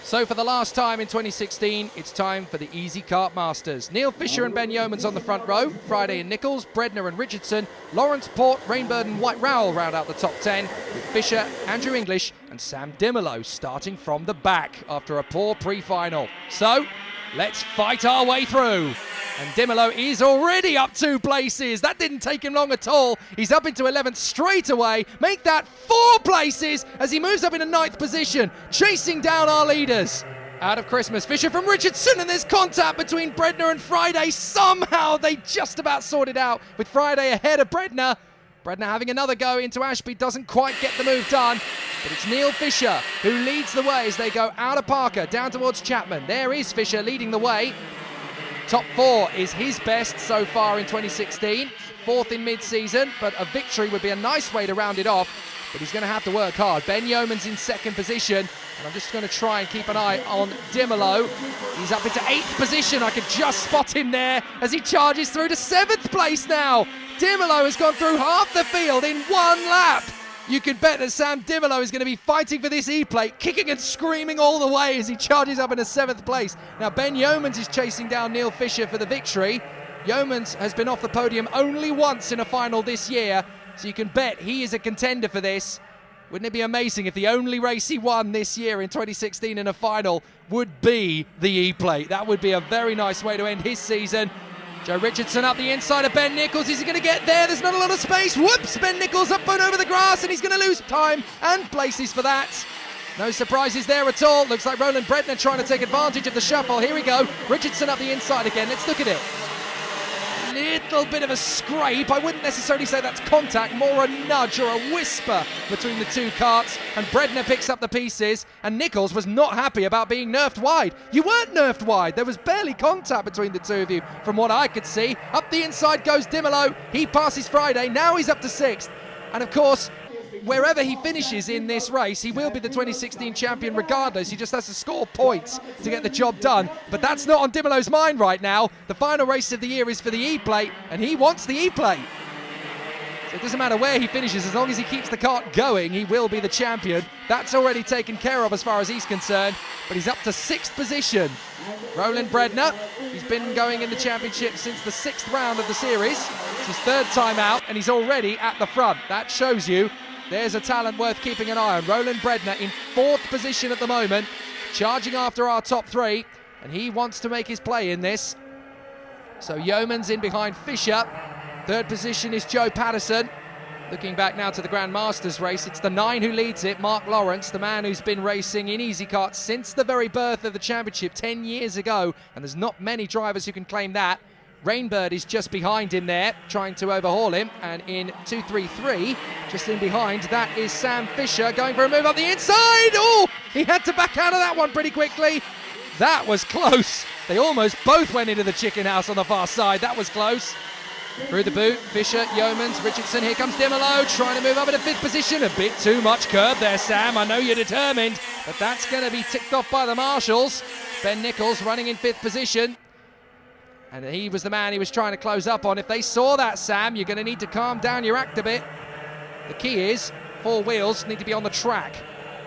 So for the last time in 2016, it's time for the Easykart Masters. Neil Fisher and Ben Yeomans on the front row, Friday and Nichols, Bredner and Richardson, Lawrence, Port, Rainbird and White Rowell round out the top 10, with Fisher, Andrew English and Sam Dimelow starting from the back after a poor pre-final. So, let's fight our way through. And Dimelow is already up 2 places. That didn't take him long at all. He's up into 11th straight away. Make that 4 places as he moves up into 9th position, chasing down our leaders. Out of Christmas, Fisher from Richardson, and there's contact between Bredner and Friday. Somehow they just about sorted out with Friday ahead of Bredner. Bredner having another go into Ashby, doesn't quite get the move done. But it's Neil Fisher who leads the way as they go out of Parker, down towards Chapman. There is Fisher leading the way. Top 4 is his best so far in 2016. 4th in mid-season, but a victory would be a nice way to round it off. But he's going to have to work hard. Ben Yeomans in 2nd position. And I'm just going to try and keep an eye on Dimelow. He's up into 8th position. I could just spot him there as he charges through to 7th place now. Dimelow has gone through half the field in 1 lap. You can bet that Sam Dimelow is going to be fighting for this E-plate, kicking and screaming all the way as he charges up into 7th place. Now Ben Yeomans is chasing down Neil Fisher for the victory. Yeomans has been off the podium only once in a final this year, so you can bet he is a contender for this. Wouldn't it be amazing if the only race he won this year in 2016 in a final would be the E-plate? That would be a very nice way to end his season. Joe Richardson up the inside of Ben Nichols. Is he going to get there? There's not a lot of space. Whoops! Ben Nichols up and over the grass, and he's going to lose time and places for that. No surprises there at all. Looks like Roland Bredner trying to take advantage of the shuffle. Here we go. Richardson up the inside again. Let's look at it. Little bit of a scrape. I wouldn't necessarily say that's contact, more a nudge or a whisper between the 2 karts, and Bredner picks up the pieces, and Nichols was not happy about being nerfed wide. You weren't nerfed wide. There was barely contact between the 2 of you from what I could see. Up the inside goes Dimelow. He passes Friday. Now he's up to 6th. And of course, wherever he finishes in this race, he will be the 2016 champion regardless. He just has to score points to get the job done. But that's not on Dimelow's mind right now. The final race of the year is for the E-plate, and he wants the E-plate. So it doesn't matter where he finishes, as long as he keeps the kart going, he will be the champion. That's already taken care of as far as he's concerned, but he's up to 6th position. Roland Bredner, he's been going in the championship since the 6th round of the series. It's his 3rd time out, and he's already at the front. That shows you there's a talent worth keeping an eye on. Roland Bredner in 4th position at the moment, charging after our top 3, and he wants to make his play in this. So Yeomans in behind Fisher. 3rd position is Joe Patterson. Looking back now to the Grand Masters race, it's the 9 who leads it, Mark Lawrence, the man who's been racing in Easykart since the very birth of the championship 10 years ago, and there's not many drivers who can claim that. Rainbird is just behind him there, trying to overhaul him, and in 2-3-3, just in behind, that is Sam Fisher going for a move up the inside. Oh, he had to back out of that one pretty quickly. That was close. They almost both went into the chicken house on the far side. That was close. Through the boot, Fisher, Yeomans, Richardson. Here comes Dimelow, trying to move up into 5th position. A bit too much curb there, Sam. I know you're determined, but that's going to be ticked off by the marshals. Ben Nichols running in 5th position. And he was the man he was trying to close up on. If they saw that, Sam, you're going to need to calm down your act a bit. The key is 4 wheels need to be on the track.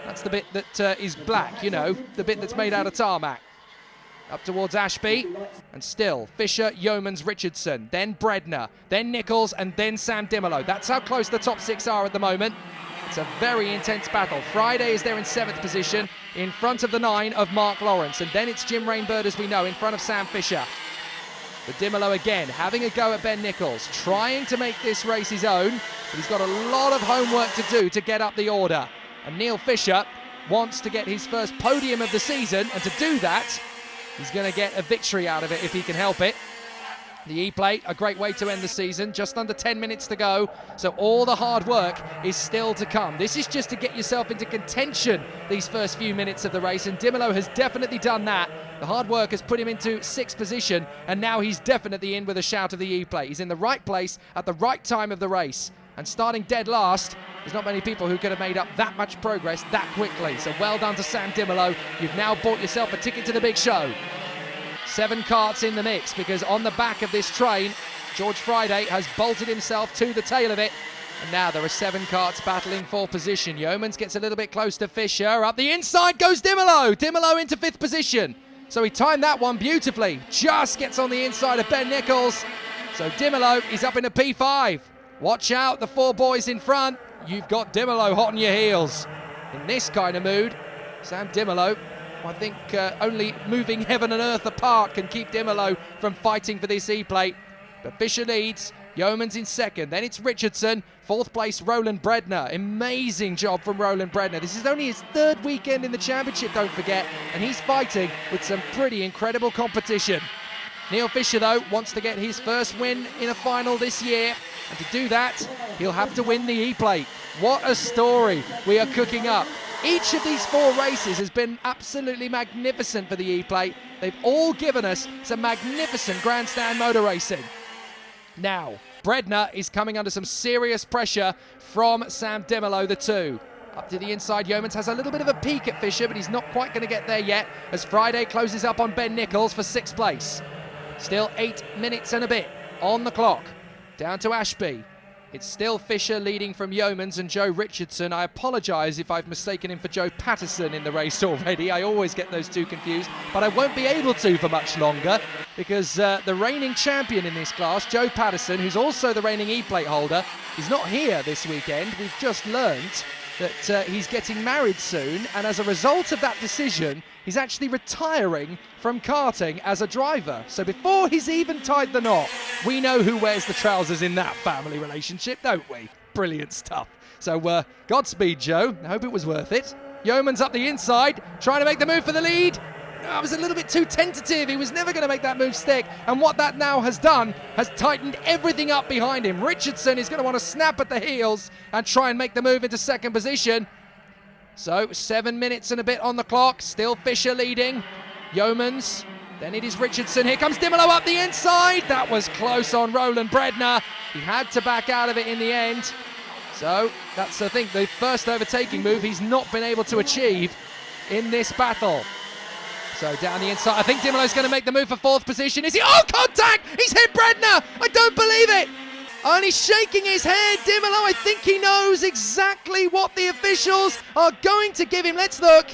That's the bit that is black, you know, the bit that's made out of tarmac. Up towards Ashby, and still Fisher, Yeomans, Richardson, then Bredner, then Nichols, and then Sam Dimelow. That's how close the top 6 are at the moment. It's a very intense battle. Friday is there in 7th position, in front of the 9 of Mark Lawrence, and then it's Jim Rainbird, as we know, in front of Sam Fisher. But Dimelow again, having a go at Ben Nichols, trying to make this race his own, but he's got a lot of homework to do to get up the order. And Neil Fisher wants to get his first podium of the season, and to do that, he's going to get a victory out of it if he can help it. The E-plate, a great way to end the season, just under 10 minutes to go, so all the hard work is still to come. This is just to get yourself into contention these first few minutes of the race, and Dimelow has definitely done that. The hard work has put him into 6th position, and now he's definitely in with a shout of the E-plate. He's in the right place at the right time of the race, and starting dead last, there's not many people who could have made up that much progress that quickly. So well done to Sam Dimelow. You've now bought yourself a ticket to the big show. 7 karts in the mix, because on the back of this train, George Friday has bolted himself to the tail of it. And now there are 7 karts battling for position. Yeomans gets a little bit close to Fisher. Up the inside goes Dimelow. Dimelow into 5th position. So he timed that one beautifully. Just gets on the inside of Ben Nichols. So Dimelow is up into P5. Watch out, the 4 boys in front. You've got Dimelow hot on your heels. In this kind of mood, Sam Dimelow, I think only moving heaven and earth apart can keep Dimelow from fighting for this E-plate. But Fisher leads. Yeomans in 2nd, then it's Richardson, 4th place Roland Bredner. Amazing job from Roland Bredner. This is only his 3rd weekend in the championship, don't forget, and he's fighting with some pretty incredible competition. Neil Fisher, though, wants to get his first win in a final this year, and to do that, he'll have to win the E-plate. What a story we are cooking up. Each of these 4 races has been absolutely magnificent for the E-plate. They've all given us some magnificent grandstand motor racing. Now, Bredner is coming under some serious pressure from Sam Dimelow, the 2. Up to the inside, Yeomans has a little bit of a peek at Fisher, but he's not quite going to get there yet as Friday closes up on Ben Nichols for 6th place. Still 8 minutes and a bit on the clock. Down to Ashby. It's still Fisher leading from Yeomans and Joe Richardson. I apologise if I've mistaken him for Joe Patterson in the race already. I always get those 2 confused, but I won't be able to for much longer because the reigning champion in this class, Joe Patterson, who's also the reigning E-plate holder, is not here this weekend. We've just learnt that he's getting married soon, and as a result of that decision, he's actually retiring from karting as a driver. So before he's even tied the knot, we know who wears the trousers in that family relationship, don't we? Brilliant stuff. So Godspeed, Joe. I hope it was worth it. Yeoman's up the inside, trying to make the move for the lead. I was a little bit too tentative. He was never going to make that move stick. And what that now has done has tightened everything up behind him. Richardson is going to want to snap at the heels and try and make the move into 2nd position. So 7 minutes and a bit on the clock. Still Fisher leading. Yeomans. Then it is Richardson. Here comes Dimelow up the inside. That was close on Roland Bredner. He had to back out of it in the end. So that's, I think, the first overtaking move he's not been able to achieve in this battle. So down the inside, I think Dimelow's going to make the move for 4th position. Is he? Oh, contact! He's hit Bredner! I don't believe it! And he's shaking his head. Dimelow, I think he knows exactly what the officials are going to give him. Let's look.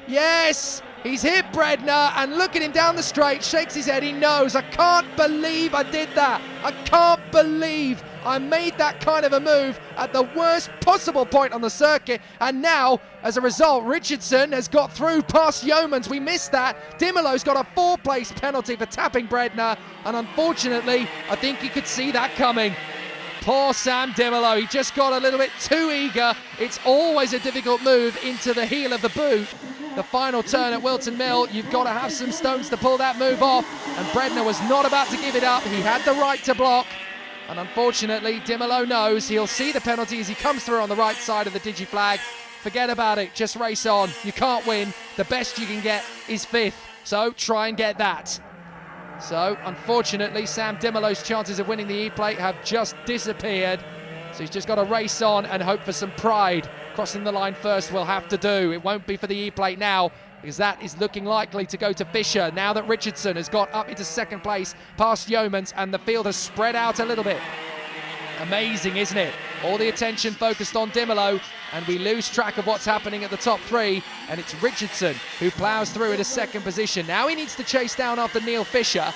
Yes, he's hit Bredner, and look at him down the straight, shakes his head. He knows. I can't believe I did that. I can't believe I made that kind of a move at the worst possible point on the circuit. And now, as a result, Richardson has got through past Yeomans. We missed that. Dimelow's got a 4-place penalty for tapping Bredner. And unfortunately, I think he could see that coming. Poor Sam Dimelow. He just got a little bit too eager. It's always a difficult move into the heel of the boot. The final turn at Whilton Mill, you've got to have some stones to pull that move off. And Bredner was not about to give it up. He had the right to block. And unfortunately, Dimelow knows he'll see the penalty as he comes through on the right side of the digi-flag. Forget about it, just race on. You can't win. The best you can get is 5th, so try and get that. So, unfortunately, Sam Dimelow's chances of winning the E-plate have just disappeared. So he's just got to race on and hope for some pride. Crossing the line first will have to do. It won't be for the E-plate now, because that is looking likely to go to Fisher now that Richardson has got up into 2nd place past Yeomans and the field has spread out a little bit. Amazing, isn't it? All the attention focused on Dimelow and we lose track of what's happening at the top 3, and it's Richardson who ploughs through into 2nd position. Now he needs to chase down after Neil Fisher,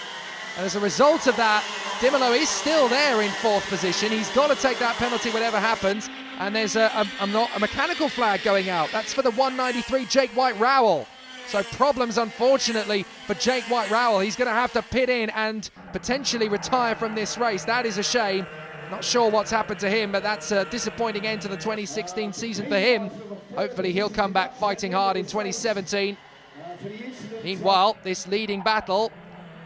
and as a result of that, Dimelow is still there in 4th position. He's got to take that penalty whatever happens, and there's a mechanical flag going out. That's for the 193 Jake White-Rowell. So problems, unfortunately, for Jake White-Rowell. He's going to have to pit in and potentially retire from this race. That is a shame. Not sure what's happened to him, but that's a disappointing end to the 2016 season for him. Hopefully he'll come back fighting hard in 2017. Meanwhile, this leading battle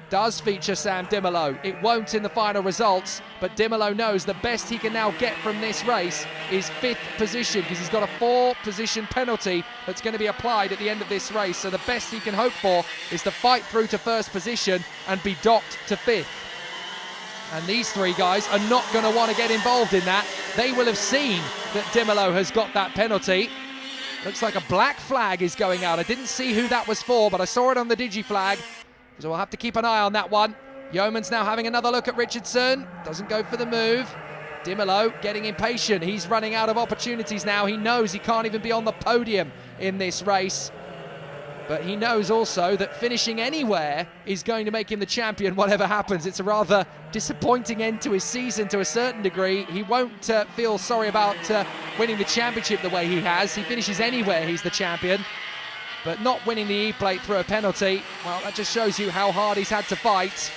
does feature Sam Dimelow. It won't in the final results, but Dimelow knows the best he can now get from this race is 5th position, because he's got a 4-position penalty that's going to be applied at the end of this race. So the best he can hope for is to fight through to 1st position and be docked to 5th. And these 3 guys are not going to want to get involved in that. They will have seen that Dimelow has got that penalty. Looks like a black flag is going out. I didn't see who that was for, but I saw it on the digi-flag. So we'll have to keep an eye on that one. Yeoman's now having another look at Richardson. Doesn't go for the move. Dimelow getting impatient. He's running out of opportunities now. He knows he can't even be on the podium in this race. But he knows also that finishing anywhere is going to make him the champion, whatever happens. It's a rather disappointing end to his season to a certain degree. He won't feel sorry about winning the championship the way he has. He finishes anywhere, he's the champion. But not winning the E-plate through a penalty, well, that just shows you how hard he's had to fight.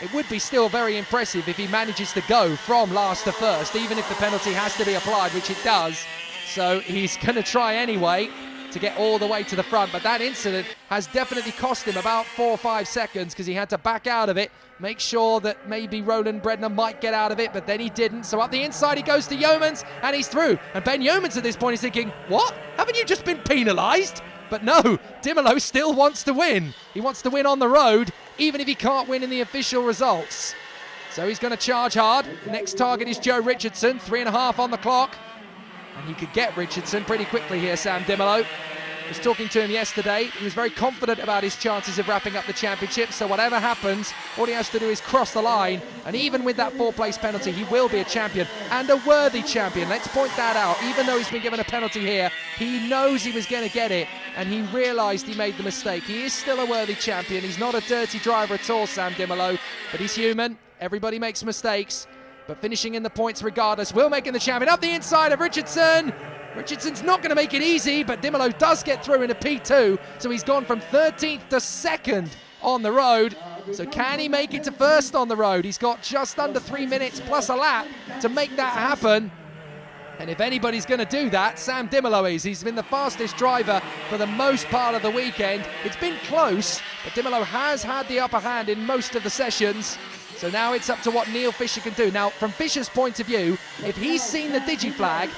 It would be still very impressive if he manages to go from last to first, even if the penalty has to be applied, which it does. So he's going to try anyway to get all the way to the front, but that incident has definitely cost him about 4 or 5 seconds because he had to back out of it, make sure that maybe Roland Bredner might get out of it, but then he didn't. So up the inside he goes to Yeomans, and he's through. And Ben Yeomans at this point is thinking, what? Haven't you just been penalised? But no, Dimelow still wants to win. He wants to win on the road, even if he can't win in the official results. So he's going to charge hard. Next target is Joe Richardson, 3.5 on the clock. And he could get Richardson pretty quickly here, Sam Dimelow. I was talking to him yesterday. He was very confident about his chances of wrapping up the championship. So whatever happens, all he has to do is cross the line. And even with that 4th-place penalty, he will be a champion, and a worthy champion. Let's point that out. Even though he's been given a penalty here, he knows he was going to get it, and he realised he made the mistake. He is still a worthy champion. He's not a dirty driver at all, Sam Dimelow, but he's human. Everybody makes mistakes. But finishing in the points regardless, will make him the champion. Up the inside of Richardson. Richardson's not going to make it easy, but Dimelow does get through into P2, so he's gone from 13th to 2nd on the road. So can he make it to 1st on the road? He's got just under 3 minutes plus a lap to make that happen. And if anybody's going to do that, Sam Dimelow is. He's been the fastest driver for the most part of the weekend. It's been close, but Dimelow has had the upper hand in most of the sessions. So now it's up to what Neil Fisher can do. Now, from Fisher's point of view, if he's seen the digi-flag,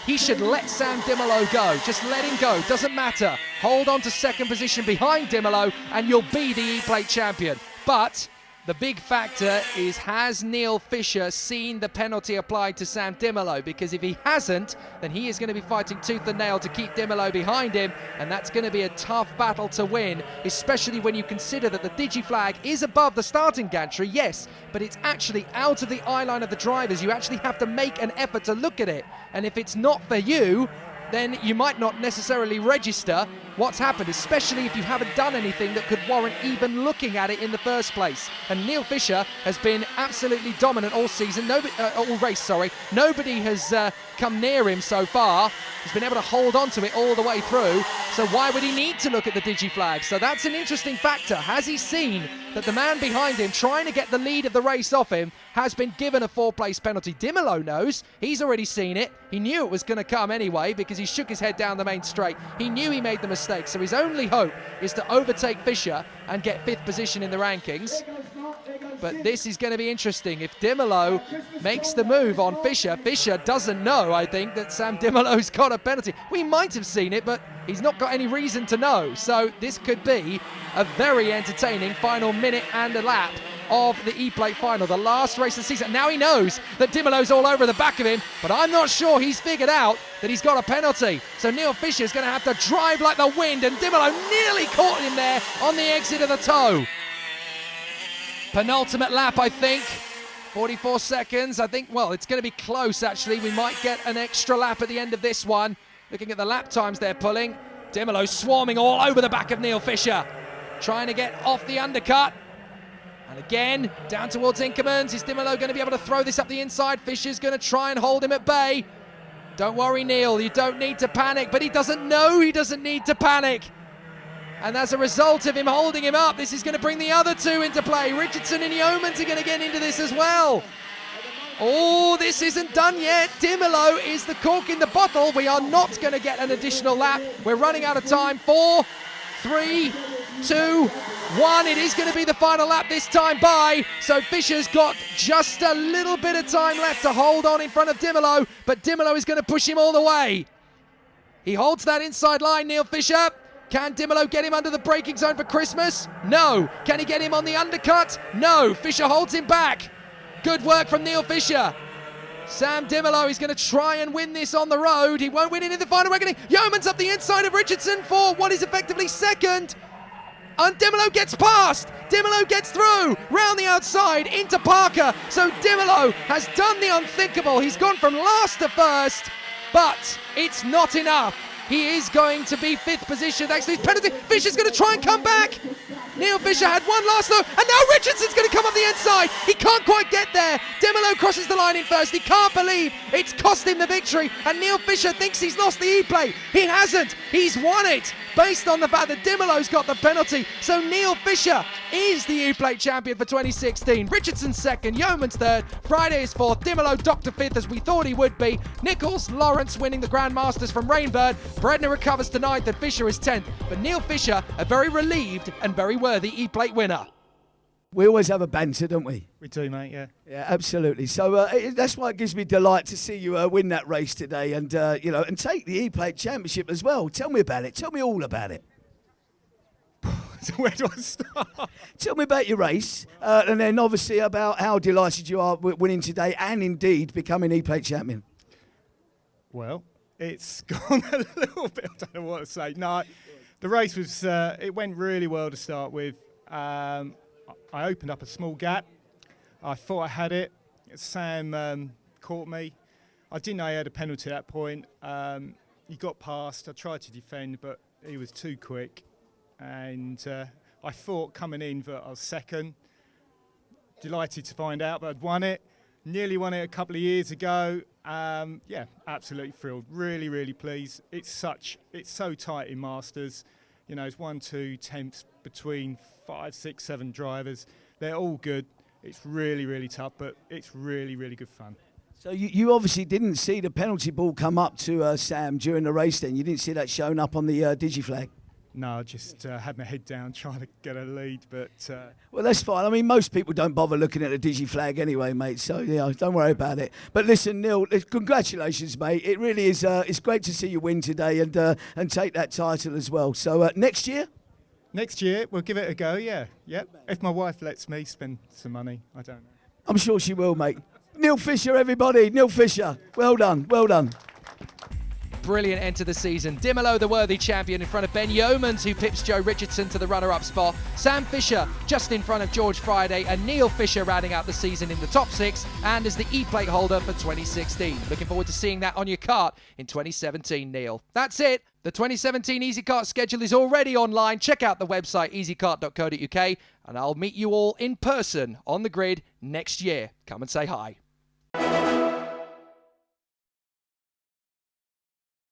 he should let Sam Dimelow go. Just let him go. Doesn't matter. Hold on to 2nd position behind Dimelow and you'll be the E-plate champion. But the big factor is, has Neil Fisher seen the penalty applied to Sam Dimelow? Because if he hasn't, then he is going to be fighting tooth and nail to keep Dimelow behind him, and that's going to be a tough battle to win, especially when you consider that the digi-flag is above the starting gantry, yes, but it's actually out of the eye line of the drivers. You actually have to make an effort to look at it, and if it's not for you, then you might not necessarily register what's happened, especially if you haven't done anything that could warrant even looking at it in the first place. And Neil Fisher has been absolutely dominant all season, all race, sorry. Nobody has come near him so far. He's been able to hold on to it all the way through, so why would he need to look at the digi-flag? So that's an interesting factor. Has he seen that the man behind him, trying to get the lead of the race off him, has been given a 4th-place penalty? Dimelow knows. He's already seen it. He knew it was going to come anyway because he shook his head down the main straight. He knew he made the mistake, so his only hope is to overtake Fisher and get 5th position in the rankings. But this is going to be interesting. If Dimelow makes the move on Fisher, Fisher doesn't know, I think, that Sam Dimelow's got a penalty. We might have seen it, but he's not got any reason to know. So this could be a very entertaining final minute and a lap of the E-plate final, the last race of the season. Now he knows that Dimelow's all over the back of him, but I'm not sure he's figured out that he's got a penalty. So Neil Fisher's going to have to drive like the wind, and Dimelow nearly caught him there on the exit of the toe. Penultimate lap, I think. 44 seconds. I think, well, it's going to be close, actually. We might get an extra lap at the end of this one. Looking at the lap times they're pulling. Dimelow swarming all over the back of Neil Fisher. Trying to get off the undercut. And again, down towards Inkermans. Is Dimelow going to be able to throw this up the inside? Fisher's going to try and hold him at bay. Don't worry, Neil. You don't need to panic. But he doesn't know he doesn't need to panic. And as a result of him holding him up, this is going to bring the other two into play. Richardson and Yeomans are going to get into this as well. Oh, this isn't done yet. Dimelow is the cork in the bottle. We are not going to get an additional lap. We're running out of time. 4, 3, 2, 1. It is going to be the final lap this time by. So Fisher's got just a little bit of time left to hold on in front of Dimelow, but Dimelow is going to push him all the way. He holds that inside line, Neil Fisher. Can Dimelow get him under the braking zone for Christmas? No. Can he get him on the undercut? No. Fisher holds him back. Good work from Neil Fisher. Sam Dimelow is going to try and win this on the road. He won't win it in the final reckoning. Yeomans up the inside of Richardson for what is effectively 2nd. and Dimelow gets past. Dimelow gets through, round the outside into Parker. So Dimelow has done the unthinkable. He's gone from last to first, but it's not enough. He is going to be 5th position thanks to his penalty. Fisher's going to try and come back. Neil Fisher had one last look, and now Richardson's going to come up the inside. He can't quite get there. Dimelow crosses the line in first. He can't believe it's cost him the victory, and Neil Fisher thinks he's lost the E-plate. He hasn't. He's won it based on the fact that Dimelow's got the penalty. So Neil Fisher is the E-plate champion for 2016. Richardson's 2nd, Yeoman's 3rd, Friday is 4th, Dimelow docked to 5th as we thought he would be. Nichols, Lawrence winning the Grand Masters from Rainbird. Bredner recovers to 9th and Fisher is 10th. But Neil Fisher, a very relieved and very worthy E-plate winner. We always have a banter, don't we? We do, mate, yeah. Yeah, absolutely. So that's why it gives me delight to see you win that race today and, and take the E-plate championship as well. Tell me about it. Tell me all about it. Where do I start? Tell me about your race and then obviously about how delighted you are winning today and indeed becoming E-plate champion. Well, it's gone a little bit, I don't know what to say. No, the race was, it went really well to start with. I opened up a small gap. I thought I had it. Sam caught me. I didn't know he had a penalty at that point. He got past. I tried to defend, but he was too quick. And I thought coming in that I was 2nd. Delighted to find out that I'd won it. Nearly won it a couple of years ago. Yeah, absolutely thrilled. Really, really pleased. It's so tight in Masters. You know, it's 1-2 tenths between 5, 6, 7 drivers. They're all good. It's really, really tough, but it's really, really good fun. So you obviously didn't see the penalty ball come up to Sam during the race then? You didn't see that shown up on the digiflag? No, I just had my head down trying to get a lead, but... Well, that's fine. I mean, most people don't bother looking at the digiflag anyway, mate, so, yeah, don't worry about it. But listen, Neil, congratulations, mate. It really is, it's great to see you win today and take that title as well. So, next year? Next year, we'll give it a go, yeah. Yep. If my wife lets me spend some money, I don't know. I'm sure she will, mate. Neil Fisher, everybody. Neil Fisher. Well done, well done. Brilliant end to the season. Dimelow, the worthy champion, in front of Ben Yeomans, who pips Joe Richardson to the runner-up spot. Sam Fisher just in front of George Friday, and Neil Fisher rounding out the season in the top 6 and as the E-plate holder for 2016. Looking forward to seeing that on your kart in 2017, Neil. That's it. The 2017 Easykart schedule is already online. Check out the website easykart.co.uk, and I'll meet you all in person on the grid next year. Come and say hi.